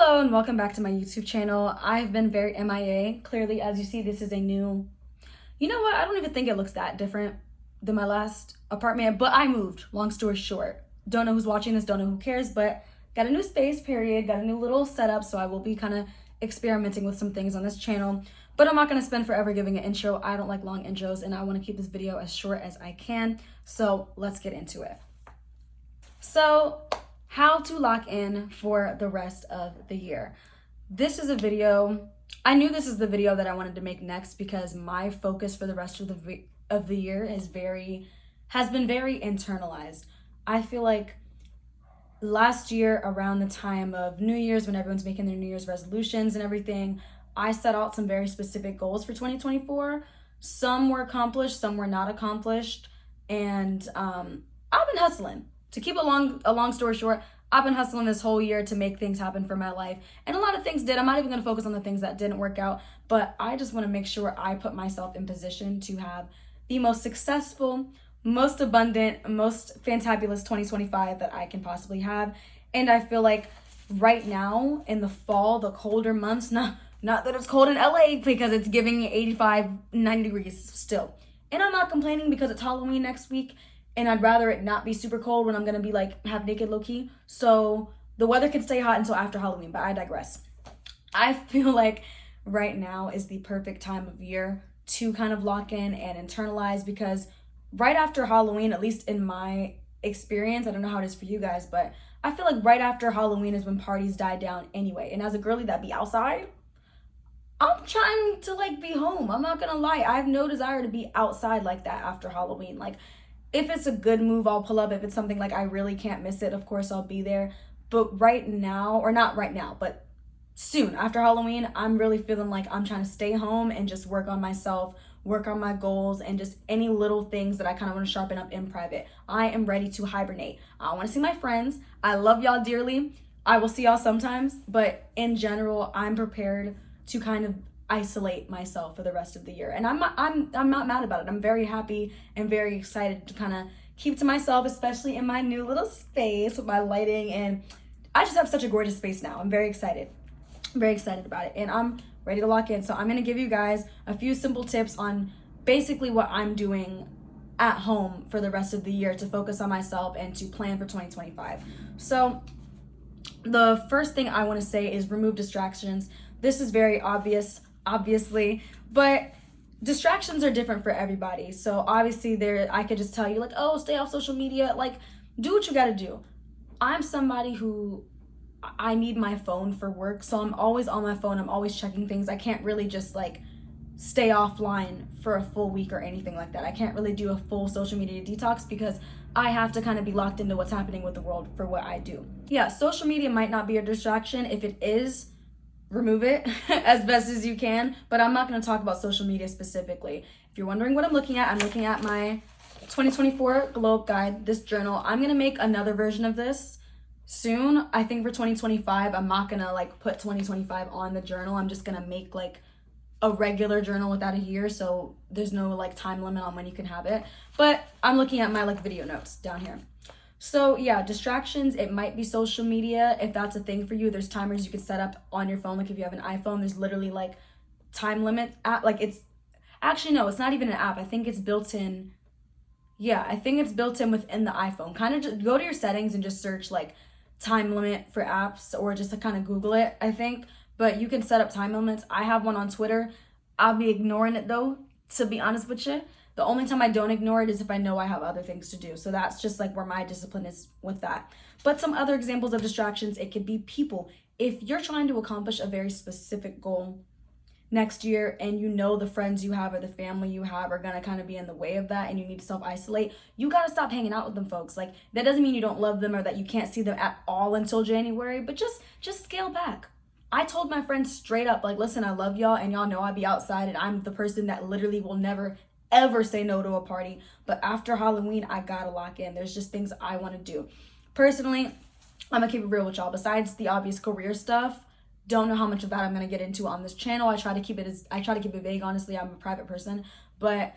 Hello and welcome back to my YouTube channel. I've been very MIA. Clearly, as you see, this is a new, you know what? I don't even think it looks that different than my last apartment, but I moved, long story short. Don't know who's watching this, don't know who cares, but got a new space, period. Got a new little setup, so I will be kind of experimenting with some things on this channel. But I'm not going to spend forever giving an intro. I don't like long intros, and I want to keep this video as short as I can. So let's get into it. So, how to lock in for the rest of the year. This is a video, I knew this is the video that I wanted to make next because my focus for the rest of the year has been very internalized. I feel like last year around the time of New Year's, when everyone's making their New Year's resolutions and everything, I set out some very specific goals for 2024. Some were accomplished, some were not accomplished, and I've been hustling. To keep a long story short, I've been hustling this whole year to make things happen for my life. And a lot of things did. I'm not even going to focus on the things that didn't work out. But I just want to make sure I put myself in position to have the most successful, most abundant, most fantabulous 2025 that I can possibly have. And I feel like right now in the fall, the colder months, not that it's cold in LA because it's giving 85, 90 degrees still. And I'm not complaining because it's Halloween next week. And I'd rather it not be super cold when I'm going to be like half naked low-key. So the weather can stay hot until after Halloween, but I digress. I feel like right now is the perfect time of year to kind of lock in and internalize, because right after Halloween, at least in my experience, I don't know how it is for you guys, but I feel like right after Halloween is when parties die down anyway. And as a girly that be outside, I'm trying to like be home. I'm not going to lie. I have no desire to be outside like that after Halloween. Like, if it's a good move, I'll pull up. If it's something like I really can't miss it, of course I'll be there. But right now, or not right now, but soon after Halloween, I'm really feeling like I'm trying to stay home and just work on myself, work on my goals, and just any little things that I kind of want to sharpen up in private. I am ready to hibernate. I want to see my friends. I love y'all dearly. I will see y'all sometimes, but in general, I'm prepared to kind of isolate myself for the rest of the year. And I'm not mad about it. I'm very happy and very excited to kind of keep to myself, especially in my new little space with my lighting. And I just have such a gorgeous space now. I'm very excited. I'm very excited about it. And I'm ready to lock in. So I'm going to give you guys a few simple tips on basically what I'm doing at home for the rest of the year to focus on myself and to plan for 2025. So the first thing I want to say is remove distractions. This is very obviously, but distractions are different for everybody. So obviously I could just tell you like, oh, stay off social media, like do what you got to do. I'm somebody who I need my phone for work, so I'm always on my phone. I'm always checking things. I can't really just like stay offline for a full week or anything like that. I can't really do a full social media detox because I have to kind of be locked into what's happening with the world for what I do. Yeah, social media might not be a distraction. If it is, remove it as best as you can, but I'm not going to talk about social media specifically. If you're wondering what I'm looking at my 2024 glow up guide, this journal. I'm going to make another version of this soon. I think for 2025, I'm not going to like put 2025 on the journal. I'm just going to make like a regular journal without a year, so there's no like time limit on when you can have it. But I'm looking at my like video notes down here. So yeah, distractions, it might be social media. If that's a thing for you, there's timers you can set up on your phone. Like if you have an iPhone, there's literally like time limit app. Like it's actually, no, it's not even an app. I think it's built in. Yeah, I think it's built in within the iPhone. Kind of just go to your settings and just search like time limit for apps, or just to kind of Google it, I think. But you can set up time limits. I have one on Twitter. I'll be ignoring it though, to be honest with you. The only time I don't ignore it is if I know I have other things to do. So that's just like where my discipline is with that. But some other examples of distractions, it could be people. If you're trying to accomplish a very specific goal next year and you know the friends you have or the family you have are going to kind of be in the way of that and you need to self-isolate, you got to stop hanging out with them, folks. Like that doesn't mean you don't love them or that you can't see them at all until January, but just scale back. I told my friends straight up, like, listen, I love y'all and y'all know I be outside and I'm the person that literally will never ever say no to a party, but after Halloween I gotta lock in. There's just things I want to do personally. I'm gonna keep it real with y'all. Besides the obvious career stuff, don't know how much of that I'm gonna get into on this channel. I try to keep it vague. Honestly, I'm a private person, but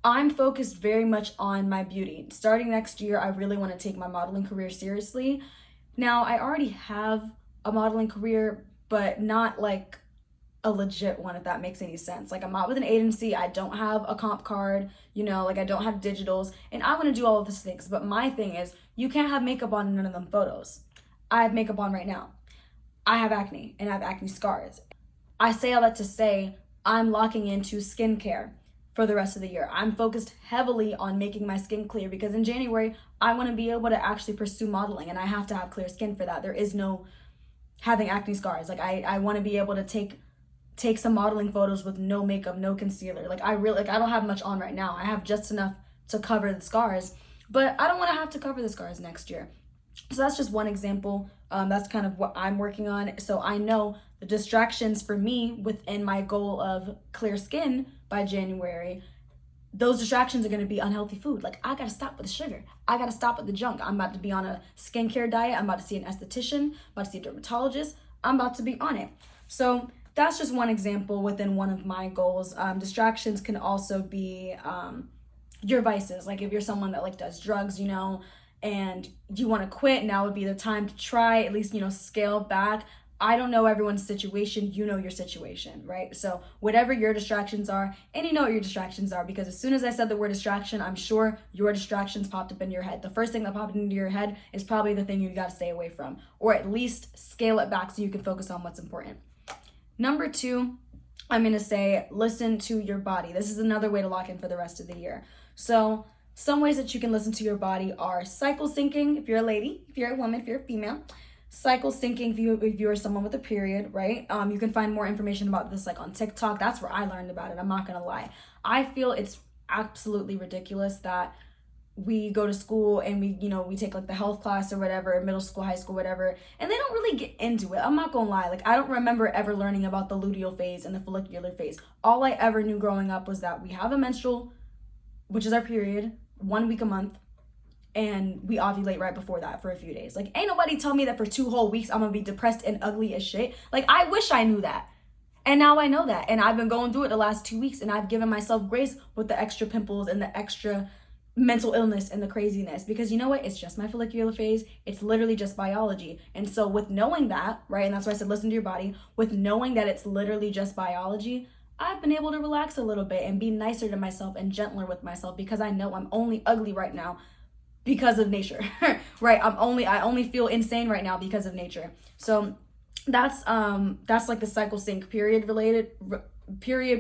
I'm focused very much on my beauty. Starting next year, I really want to take my modeling career seriously. Now I already have a modeling career, but not like a legit one, if that makes any sense. Like, I'm not with an agency, I don't have a comp card, you know, like I don't have digitals, and I want to do all of these things. But my thing is, you can't have makeup on in none of them photos. I have makeup on right now. I have acne, and I have acne scars. I say all that to say I'm locking into skincare for the rest of the year. I'm focused heavily on making my skin clear, because in January, I want to be able to actually pursue modeling, and I have to have clear skin for that. There is no having acne scars. Like, I want to be able to take some modeling photos with no makeup, no concealer. Like, I don't have much on right now. I have just enough to cover the scars, but I don't want to have to cover the scars next year. So that's just one example. That's kind of what I'm working on. So I know the distractions for me within my goal of clear skin by January, those distractions are going to be unhealthy food. Like, I got to stop with the sugar. I got to stop with the junk. I'm about to be on a skincare diet. I'm about to see an esthetician. I'm about to see a dermatologist. I'm about to be on it. So that's just one example within one of my goals. Distractions can also be your vices. Like, if you're someone that like does drugs, you know, and you want to quit, now would be the time to try, at least, you know, scale back. I don't know everyone's situation, you know your situation, right? So whatever your distractions are, and you know what your distractions are, because as soon as I said the word distraction, I'm sure your distractions popped up in your head. The first thing that popped into your head is probably the thing you got to stay away from, or at least scale it back so you can focus on what's important. Number 2, I'm going to say, listen to your body. This is another way to lock in for the rest of the year. So some ways that you can listen to your body are cycle syncing, if you're a lady, if you're a woman, if you're a female. Cycle syncing if you're someone with a period, right? You can find more information about this like on TikTok. That's where I learned about it. I'm not gonna lie. I feel it's absolutely ridiculous that we go to school and we take like the health class or whatever, middle school, high school, whatever, and they don't really get into it. I'm not gonna lie. Like, I don't remember ever learning about the luteal phase and the follicular phase. All I ever knew growing up was that we have a menstrual, which is our period, 1 week a month, and we ovulate right before that for a few days. Like, ain't nobody tell me that for 2 whole weeks I'm gonna be depressed and ugly as shit. Like, I wish I knew that. And now I know that. And I've been going through it the last 2 weeks, and I've given myself grace with the extra pimples and the extra mental illness and the craziness, because you know what? It's just my follicular phase. It's literally just biology. And so with knowing that, right, and that's why I said listen to your body, with knowing that it's literally just biology, I've been able to relax a little bit and be nicer to myself and gentler with myself, because I know I'm only ugly right now because of nature. Right? I only feel insane right now because of nature. So that's like the cycle sync period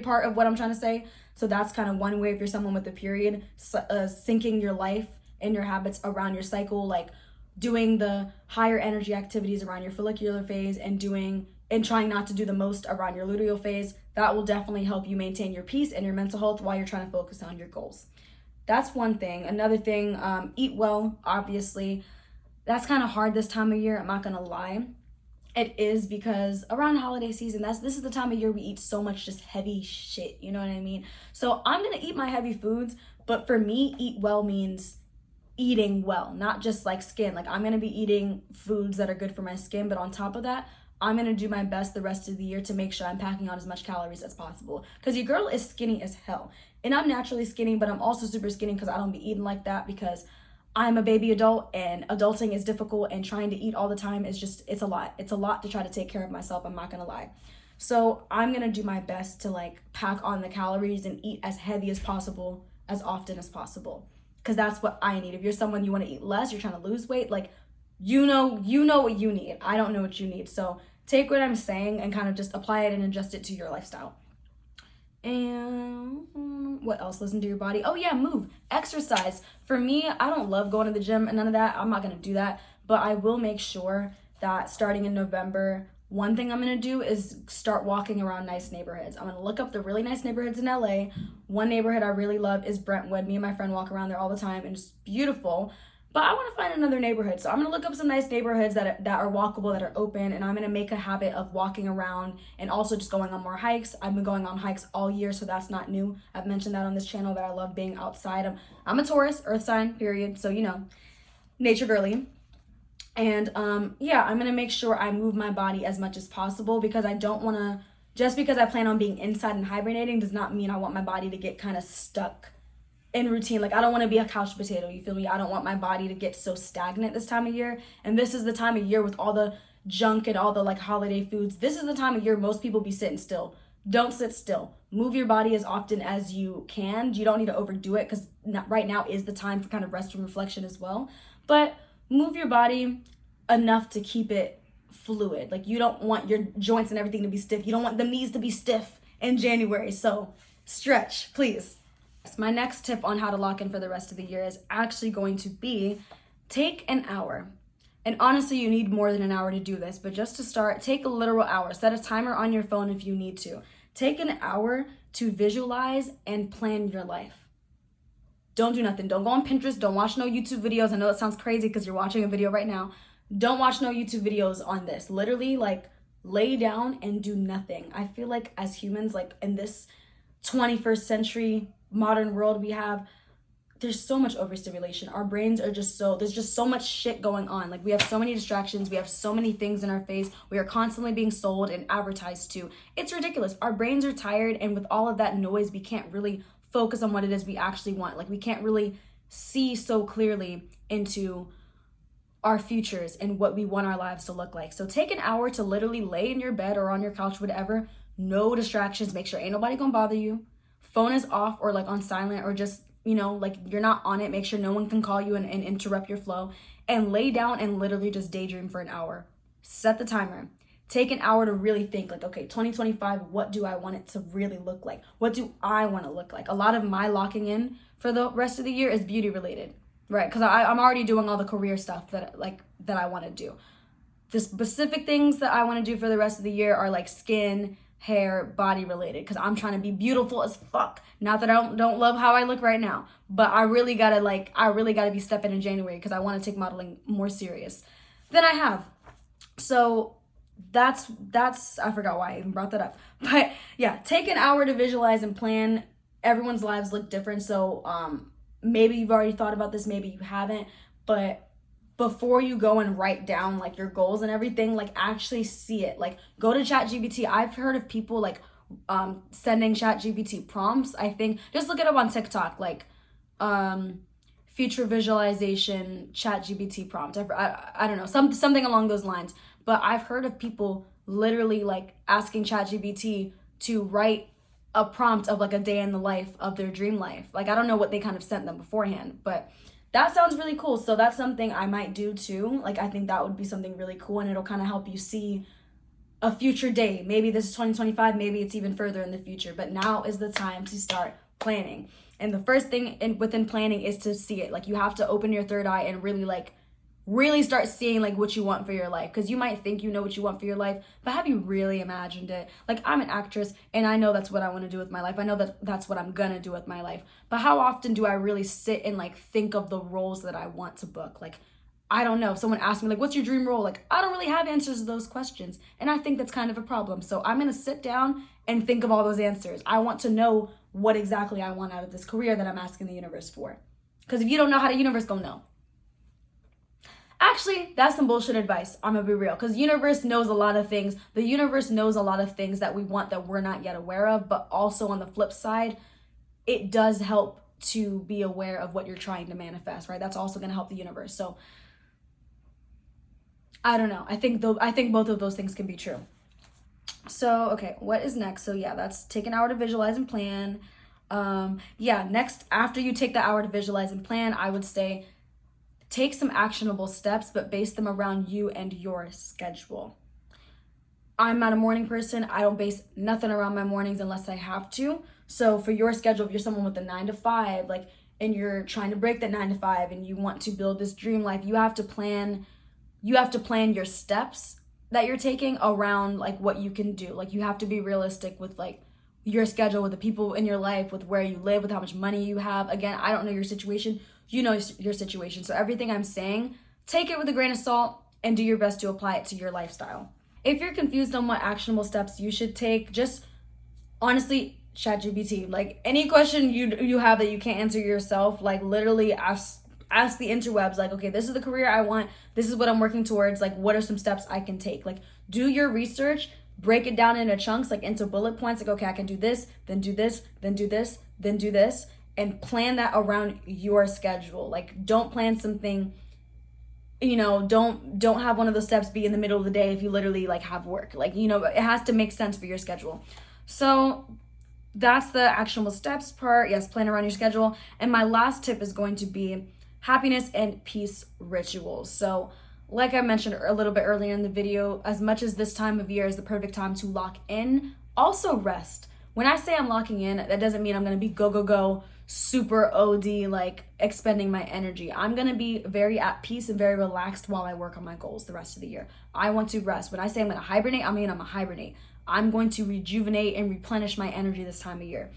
part of what I'm trying to say. So that's kind of one way, if you're someone with a period, syncing your life and your habits around your cycle, like doing the higher energy activities around your follicular phase and trying not to do the most around your luteal phase. That will definitely help you maintain your peace and your mental health while you're trying to focus on your goals. That's one thing. Another thing, eat well, obviously. That's kind of hard this time of year, I'm not gonna lie. It is, because around holiday season, this is the time of year we eat so much just heavy shit, you know what I mean? So I'm gonna eat my heavy foods, but for me, eat well means eating well, not just like skin. Like, I'm gonna be eating foods that are good for my skin, but on top of that, I'm gonna do my best the rest of the year to make sure I'm packing on as much calories as possible, because your girl is skinny as hell. And I'm naturally skinny, but I'm also super skinny because I don't be eating like that, because I'm a baby adult and adulting is difficult, and trying to eat all the time is just, it's a lot. It's a lot to try to take care of myself, I'm not gonna lie. So I'm gonna do my best to like pack on the calories and eat as heavy as possible, as often as possible, because that's what I need. If you're someone you wanna eat less, you're trying to lose weight, like, you know what you need. I don't know what you need. So take what I'm saying and kind of just apply it and adjust it to your lifestyle. And what else? Listen to your body. Oh yeah, move, exercise. For me, I don't love going to the gym and none of that. I'm not gonna do that, but I will make sure that starting in November, one thing I'm gonna do is start walking around nice neighborhoods. I'm gonna look up the really nice neighborhoods in LA. One neighborhood I really love is Brentwood. Me and my friend walk around there all the time, and it's beautiful. But I want to find another neighborhood. So I'm going to look up some nice neighborhoods that are walkable, that are open, and I'm going to make a habit of walking around and also just going on more hikes. I've been going on hikes all year, so that's not new. I've mentioned that on this channel, that I love being outside. I'm a Taurus, earth sign, period. So, you know, nature girly. And yeah, I'm going to make sure I move my body as much as possible, because I don't want to, just because I plan on being inside and hibernating does not mean I want my body to get kind of stuck in routine. Like, I don't want to be a couch potato, you feel me? I don't want my body to get so stagnant this time of year. And this is the time of year with all the junk and all the like holiday foods. This is the time of year most people be sitting still. Don't sit still. Move your body as often as you can. You don't need to overdo it because right now is the time for kind of rest and reflection as well. But move your body enough to keep it fluid. Like, you don't want your joints and everything to be stiff. You don't want the knees to be stiff in January. So stretch, please. My next tip on how to lock in for the rest of the year is actually going to be take an hour. And honestly, you need more than an hour to do this, but just to start, take a literal hour. Set a timer on your phone if you need to. Take an hour to visualize and plan your life. Don't do nothing. Don't go on Pinterest. Don't watch no YouTube videos. I know it sounds crazy because you're watching a video right now. Don't watch no YouTube videos on this. Literally, like, lay down and do nothing. I feel like as humans, like in this 21st century modern world we have, there's so much overstimulation. Our brains are just there's just so much shit going on. Like, we have so many distractions. We have so many things in our face. We are constantly being sold and advertised to. It's ridiculous. Our brains are tired, and with all of that noise, we can't really focus on what it is we actually want. Like, we can't really see so clearly into our futures and what we want our lives to look like. So take an hour to literally lay in your bed or on your couch, whatever. No distractions. Make sure ain't nobody gonna bother you. Phone is off or like on silent, or just, you know, like you're not on it. Make sure no one can call you and interrupt your flow. And lay down and literally just daydream for an hour. Set the timer. Take an hour to really think, like, okay, 2025, what do I want it to really look like? What do I want to look like? A lot of my locking in for the rest of the year is beauty related, right? Because I'm already doing all the career stuff that I want to do. The specific things that I want to do for the rest of the year are like skin, hair, body related, because I'm trying to be beautiful as fuck. Not that I don't love how I look right now, but I really gotta be stepping in January because I want to take modeling more serious than I have. So that's I forgot why I even brought that up. But yeah, take an hour to visualize and plan. Everyone's lives look different, so maybe you've already thought about this, maybe you haven't, but before you go and write down like your goals and everything, like actually see it. Like, go to ChatGPT. I've heard of people like sending ChatGPT prompts. I think just look it up on TikTok, like future visualization ChatGPT prompt. I don't know, something along those lines. But I've heard of people literally like asking ChatGPT to write a prompt of like a day in the life of their dream life. Like, I don't know what they kind of sent them beforehand, but that sounds really cool. So that's something I might do too. Like, I think that would be something really cool, and it'll kind of help you see a future day. Maybe this is 2025, maybe it's even further in the future, but now is the time to start planning. And the first thing within planning is to see it. Like, you have to open your third eye and really start seeing like what you want for your life, because you might think you know what you want for your life, but have you really imagined it? Like, I'm an actress and I know that's what I want to do with my life. I know that that's what I'm gonna do with my life, but how often do I really sit and like think of the roles that I want to book? Like, I don't know. If someone asked me like, what's your dream role? Like, I don't really have answers to those questions, and I think that's kind of a problem. So I'm gonna sit down and think of all those answers. I want to know what exactly I want out of this career that I'm asking the universe for, because if you don't know how, the universe gonna know. Actually, that's some bullshit advice. I'm gonna be real, because the universe knows a lot of things. The universe knows a lot of things that we want that we're not yet aware of, but also on the flip side, it does help to be aware of what you're trying to manifest, right? That's also gonna help the universe. So I don't know. I think both of those things can be true. So, okay, what is next? So yeah, that's take an hour to visualize and plan. Next, after you take the hour to visualize and plan, I would say take some actionable steps, but base them around you and your schedule. I'm not a morning person. I don't base nothing around my mornings unless I have to. So for your schedule, if you're someone with a 9 to 5, like, and you're trying to break that 9 to 5 and you want to build this dream life, you have to plan your steps that you're taking around like what you can do. Like, you have to be realistic with like your schedule, with the people in your life, with where you live, with how much money you have. Again, I don't know your situation. You know your situation. So everything I'm saying, take it with a grain of salt and do your best to apply it to your lifestyle. If you're confused on what actionable steps you should take, just honestly, ChatGPT. Like, any question you have that you can't answer yourself, like, literally ask the interwebs, like, okay, this is the career I want. This is what I'm working towards. Like, what are some steps I can take? Like, do your research, break it down into chunks, like into bullet points. Like, okay, I can do this, then do this, then do this, then do this. And plan that around your schedule. Like, don't plan something you know, don't have one of those steps be in the middle of the day if you literally like have work. Like, you know, it has to make sense for your schedule. So that's the actionable steps part. Yes, plan around your schedule. And my last tip is going to be happiness and peace rituals. So like I mentioned a little bit earlier in the video, as much as this time of year is the perfect time to lock in, also rest. When I say I'm locking in, that doesn't mean I'm going to be go, super OD, like expending my energy. I'm going to be very at peace and very relaxed while I work on my goals the rest of the year. I want to rest. When I say I'm going to hibernate, I mean I'm going to hibernate. I'm going to rejuvenate and replenish my energy this time of year.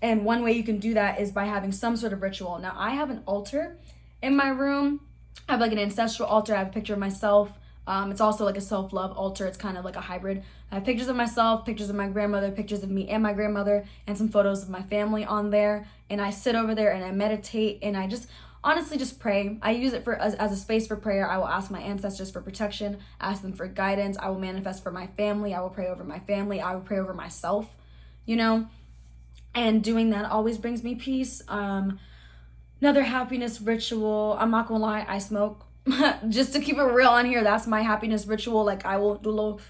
And one way you can do that is by having some sort of ritual. Now, I have an altar in my room. I have like an ancestral altar. I have a picture of myself. It's also like a self-love altar. It's kind of like a hybrid. I have pictures of myself, pictures of my grandmother, pictures of me and my grandmother, and some photos of my family on there. And I sit over there and I meditate and I just honestly just pray. I use it as a space for prayer. I will ask my ancestors for protection, ask them for guidance. I will manifest for my family. I will pray over my family. I will pray over myself, you know, and doing that always brings me peace. Another happiness ritual, I'm not gonna lie, I smoke. Just to keep it real on here, that's my happiness ritual. Like, I will do a little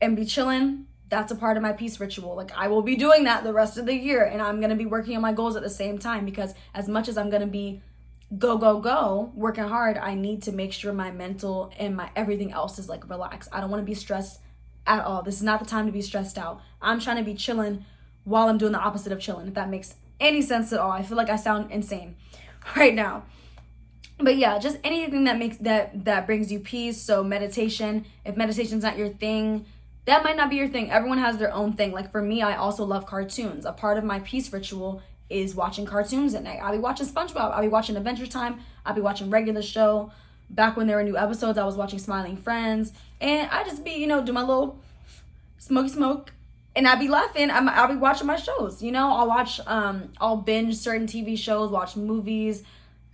and be chilling. That's a part of my peace ritual. Like, I will be doing that the rest of the year, and I'm gonna be working on my goals at the same time, because as much as I'm gonna be go working hard, I need to make sure my mental and my everything else is like relaxed. I don't want to be stressed at all. This is not the time to be stressed out. I'm trying to be chilling while I'm doing the opposite of chilling, if that makes any sense at all. I feel like I sound insane right now. But yeah, just anything that makes that brings you peace. So meditation, if meditation's not your thing, that might not be your thing. Everyone has their own thing. Like for me, I also love cartoons. A part of my peace ritual is watching cartoons at night. I'll be watching SpongeBob. I'll be watching Adventure Time. I'll be watching regular show. Back when there were new episodes, I was watching Smiling Friends. And I just be, you know, do my little smoke. And I'll be laughing. I'll be watching my shows. You know, I'll binge certain TV shows, watch movies.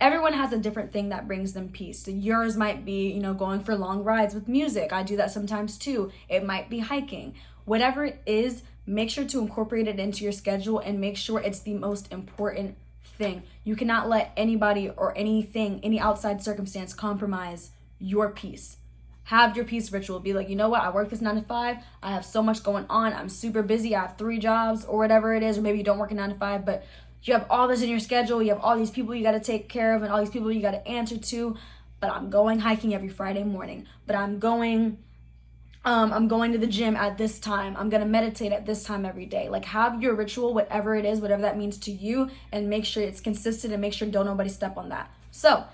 Everyone has a different thing that brings them peace. So yours might be, you know, going for long rides with music. I do that sometimes too. It might be hiking. Whatever it is, make sure to incorporate it into your schedule and make sure it's the most important thing. You cannot let anybody or anything, any outside circumstance compromise your peace. Have your peace ritual. Be like, you know what? I work this 9 to 5. I have so much going on. I'm super busy. I have 3 jobs or whatever it is. Or maybe you don't work a 9 to 5, but you have all this in your schedule. You have all these people you got to take care of and all these people you got to answer to. But I'm going hiking every Friday morning. But I'm going to the gym at this time. I'm going to meditate at this time every day. Like, have your ritual, whatever it is, whatever that means to you, and make sure it's consistent and make sure don't nobody step on that. So,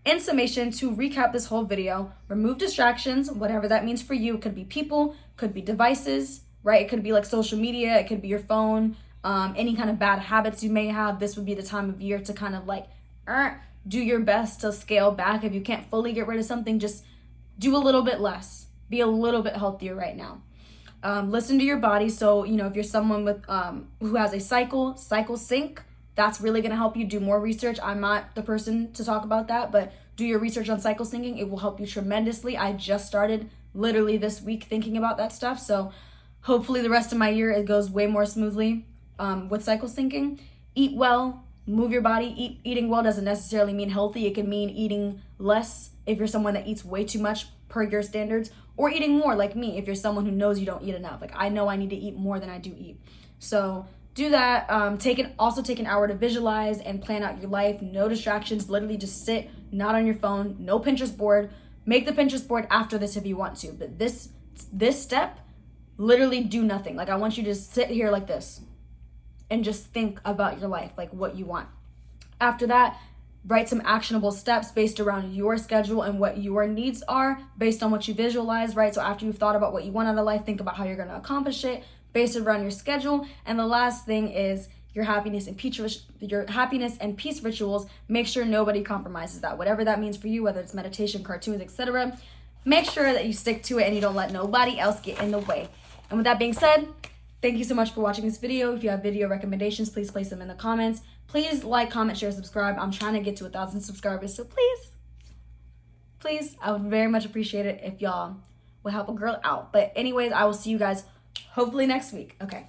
in summation, to recap this whole video, remove distractions, whatever that means for you. It could be people, could be devices, right? It could be like social media. It could be your phone, any kind of bad habits you may have. This would be the time of year to kind of like do your best to scale back. If you can't fully get rid of something, just do a little bit less. Be a little bit healthier right now. Listen to your body. So, you know, if you're someone with who has a cycle sync, that's really going to help you. Do more research. I'm not the person to talk about that, but do your research on cycle syncing. It will help you tremendously. I just started literally this week thinking about that stuff. So hopefully the rest of my year, it goes way more smoothly with cycle syncing. Eat well, move your body. Eating well doesn't necessarily mean healthy. It can mean eating less if you're someone that eats way too much per your standards, or eating more like me if you're someone who knows you don't eat enough. Like, I know I need to eat more than I do eat. So do that. Take an hour to visualize and plan out your life. No distractions. Literally just sit, not on your phone. No Pinterest board. Make the Pinterest board after this if you want to. But this step, literally do nothing. Like, I want you to sit here like this and just think about your life, like what you want. After that, write some actionable steps based around your schedule and what your needs are based on what you visualize, right? So after you've thought about what you want out of life, think about how you're going to accomplish it based around your schedule. And the last thing is your happiness and peace rituals. Make sure nobody compromises that. Whatever that means for you, whether it's meditation, cartoons, etc. Make sure that you stick to it and you don't let nobody else get in the way. And with that being said, thank you so much for watching this video. If you have video recommendations, please place them in the comments. Please like, comment, share, subscribe. I'm trying to get to 1,000 subscribers, so please, I would very much appreciate it if y'all would help a girl out. But anyways, I will see you guys hopefully next week. Okay.